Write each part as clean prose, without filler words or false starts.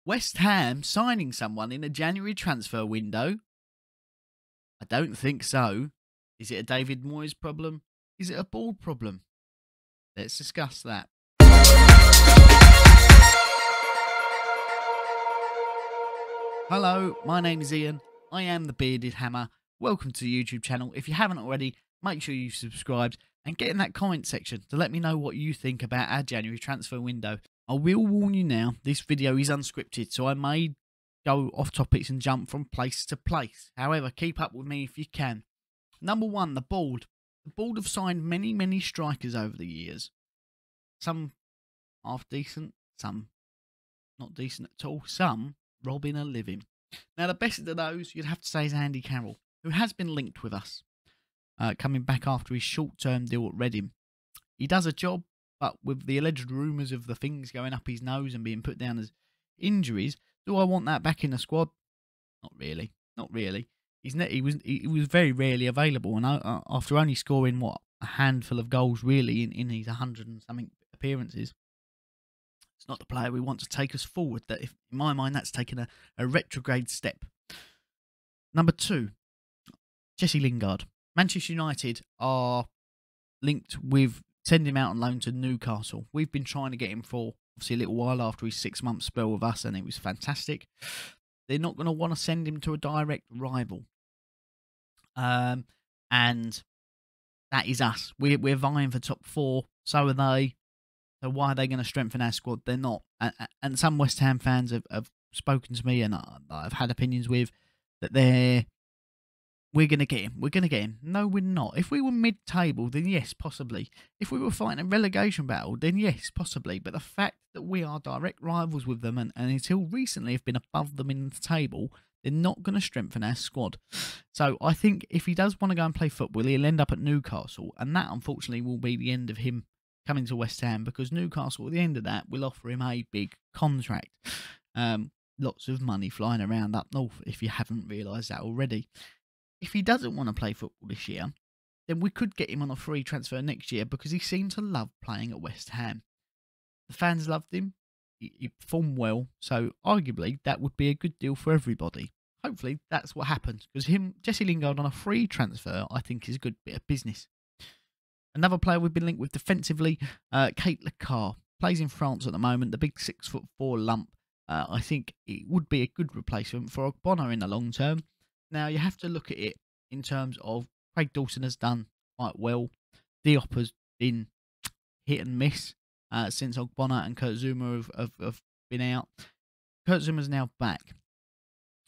West Ham signing someone in a January transfer window? I don't think so. Is it a David Moyes problem? Is it a board problem? Let's discuss that. Hello, my name is Ian. I am the Bearded Hammer. Welcome to the YouTube channel. If you haven't already, make sure you've subscribed and get in that comment section to let me know what you think about our January transfer window. I will warn you now, this video is unscripted, so I may go off topics and jump from place to place. However, keep up with me if you can. Number one, the board. The board have signed many strikers over the years. Some half decent, some not decent at all, some robbing a living. Now, the best of those, you'd have to say, is Andy Carroll, who has been linked with us, coming back after his short-term deal at Reading. He does a job, but with the alleged rumours of the things going up his nose and being put down as injuries, do I want that back in the squad? Not really. Not really. He was very rarely available, and after only scoring, what, a handful of goals, really, in his 100 and something appearances, it's not the player we want to take us forward. That, in my mind, that's taken a retrograde step. Number two, Jesse Lingard. Manchester United are linked with sending him out on loan to Newcastle. We've been trying to get him for, obviously, a little while after his 6-month spell with us, and it was fantastic. They're not going to want to send him to a direct rival. And that is us. We're vying for top 4, so are they. So why are they going to strengthen our squad? They're not. And some West Ham fans have spoken to me, and I've had opinions with, that we're going to get him. We're going to get him. No, we're not. If we were mid-table, then yes, possibly. If we were fighting a relegation battle, then yes, possibly. But the fact that we are direct rivals with them, and until recently have been above them in the table, they're not going to strengthen our squad. So I think if he does want to go and play football, he'll end up at Newcastle. And that, unfortunately, will be the end of him coming to West Ham, because Newcastle, at the end of that, will offer him a big contract. Lots of money flying around up north, if you haven't realised that already. If he doesn't want to play football this year, then we could get him on a free transfer next year, because he seemed to love playing at West Ham. The fans loved him. He performed well, so arguably that would be a good deal for everybody. Hopefully that's what happens, because Jesse Lingard on a free transfer, I think, is a good bit of business. Another player we've been linked with defensively, Cant, plays in France at the moment, the big 6'4" lump. I think it would be a good replacement for Ogbonna in the long term. Now, you have to look at it in terms of Craig Dawson has done quite well. Diop has been hit and miss since Ogbonna and Kurt Zouma have been out. Kurt Zouma's now back.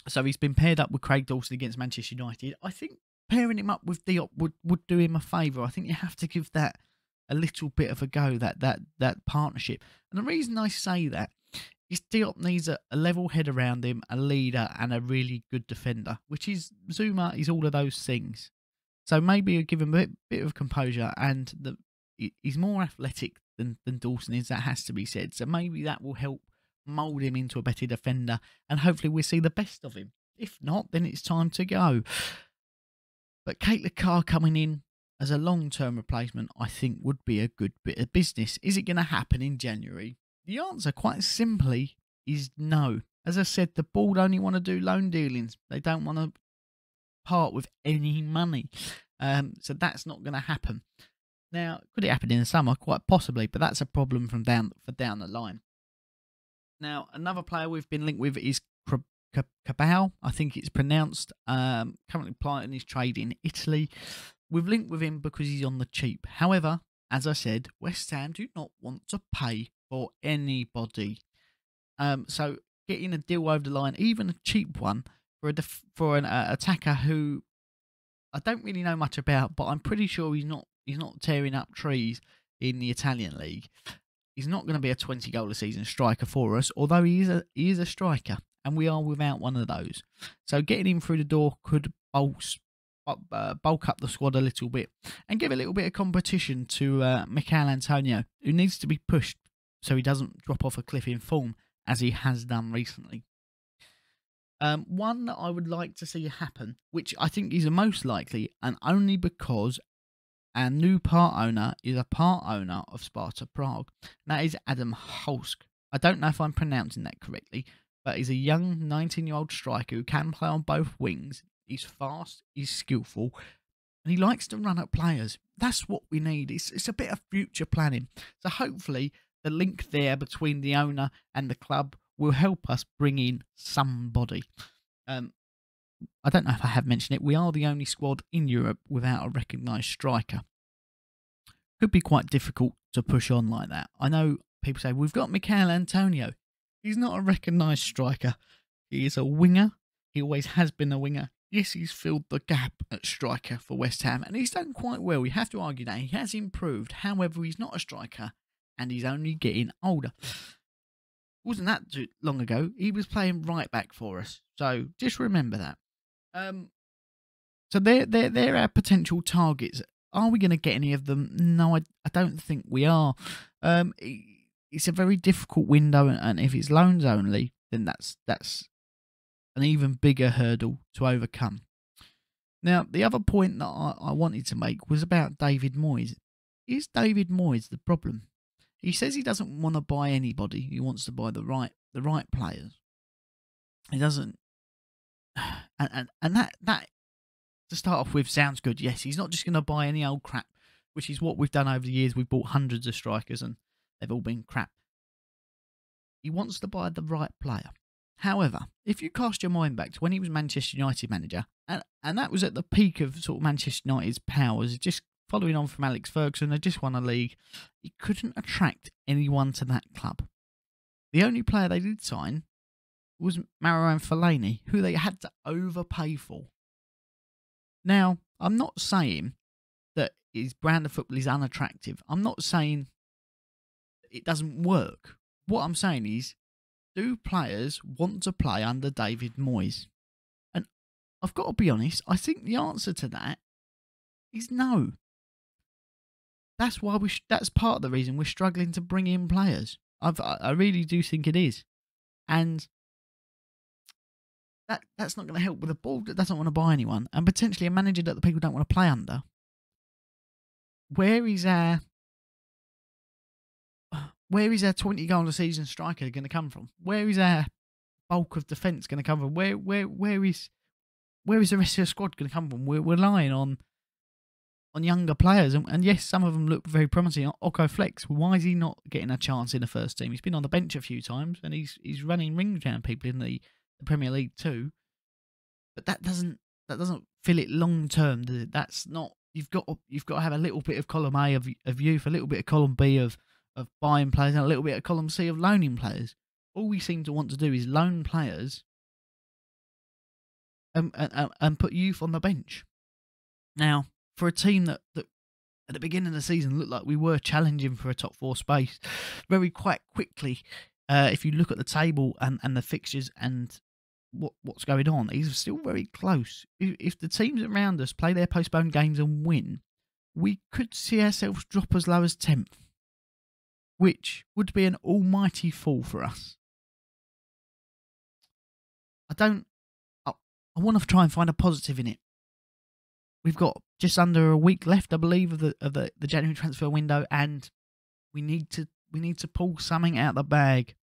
So he's been paired up with Craig Dawson against Manchester United. I think pairing him up with Diop would do him a favour. I think you have to give that a little bit of a go, that partnership. And the reason I say that is Diop needs a level head around him, a leader, and a really good defender, which is Zouma is all of those things. So maybe you give him a bit of composure, and he's more athletic than Dawson is, that has to be said. So maybe that will help mould him into a better defender, and hopefully we'll see the best of him. If not, then it's time to go. But Cant coming in as a long-term replacement, I think, would be a good bit of business. Is it going to happen in January? The answer, quite simply, is no. As I said, the board only want to do loan dealings. They don't want to part with any money. So that's not going to happen. Now, could it happen in the summer? Quite possibly, but that's a problem from down the line. Now, another player we've been linked with is Carroll, I think it's pronounced, currently plying his trade in Italy. We've linked with him because he's on the cheap. However, as I said, West Ham do not want to pay for anybody. So getting a deal over the line, even a cheap one, for an attacker who I don't really know much about, but I'm pretty sure he's not tearing up trees in the Italian league. He's not going to be a 20-goal-a-season striker for us, although he is a striker, and we are without one of those. So getting him through the door could bulk up the squad a little bit and give a little bit of competition to Mikel Antonio, who needs to be pushed so he doesn't drop off a cliff in form, as he has done recently. One that I would like to see happen, which I think is the most likely, and only because our new part owner is a part owner of Sparta Prague. And that is Adam Hosk. I don't know if I'm pronouncing that correctly, but he's a young 19-year-old striker who can play on both wings. He's fast, he's skillful, and he likes to run at players. That's what we need. It's a bit of future planning. So hopefully the link there between the owner and the club will help us bring in somebody. I don't know if I have mentioned it. We are the only squad in Europe without a recognised striker. Could be quite difficult to push on like that. I know people say, we've got Mikel Antonio. He's not a recognised striker. He is a winger. He always has been a winger. Yes, he's filled the gap at striker for West Ham, and he's done quite well. We have to argue that he has improved. However, he's not a striker, and he's only getting older. Wasn't that too long ago? He was playing right back for us. So just remember that. So they're our potential targets. Are we going to get any of them? No, I don't think we are. It's a very difficult window, and if it's loans only, then that's an even bigger hurdle to overcome. Now, the other point that I wanted to make was about David Moyes. Is David Moyes the problem? He says he doesn't want to buy anybody. He wants to buy the right players. He doesn't, and that to start off with sounds good. Yes, he's not just going to buy any old crap, which is what we've done over the years. We've bought hundreds of strikers and they've all been crap. He wants to buy the right player. However, if you cast your mind back to when he was Manchester United manager, and that was at the peak of sort of Manchester United's powers, just following on from Alex Ferguson, they just won a league. He couldn't attract anyone to that club. The only player they did sign was Marouane Fellaini, who they had to overpay for. Now, I'm not saying that his brand of football is unattractive. I'm not saying it doesn't work. What I'm saying is, do players want to play under David Moyes? And I've got to be honest, I think the answer to that is no. That's why that's part of the reason we're struggling to bring in players. I really do think it is. And that's not going to help with a board that doesn't want to buy anyone, and potentially a manager that the people don't want to play under. Where is our 20 goal a season striker going to come from? Where is our bulk of defence going to come from? Where is the rest of the squad going to come from? We're relying on younger players, and yes, some of them look very promising. Oko Flex, why is he not getting a chance in the first team? He's been on the bench a few times, and he's running rings around people in the Premier League too. But that doesn't fill it long term. That's not. You've got to have a little bit of column A of youth, a little bit of column B of buying players, and a little bit of column C of loaning players. All we seem to want to do is loan players and put youth on the bench. Now, for a team that at the beginning of the season looked like we were challenging for a top 4 space, very quite quickly, if you look at the table and the fixtures and what's going on, he's still very close. If the teams around us play their postponed games and win, we could see ourselves drop as low as 10th, which would be an almighty fall for us. I want to try and find a positive in it. We've got just under a week left, I believe, of the January transfer window, and we need to pull something out of the bag.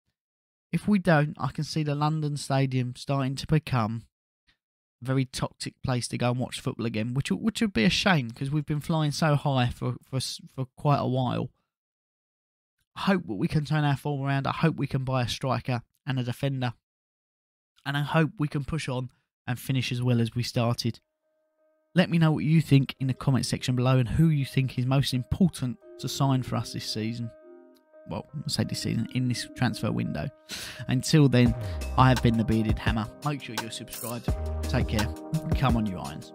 If we don't, I can see the London Stadium starting to become a very toxic place to go and watch football again, which would be a shame because we've been flying so high for quite a while. I hope that we can turn our form around. I hope we can buy a striker and a defender, and I hope we can push on and finish as well as we started. Let me know what you think in the comment section below and who you think is most important to sign for us this season. Well, I'll say this season, in this transfer window. Until then, I have been the Bearded Hammer. Make sure you're subscribed. Take care. Come on, you irons.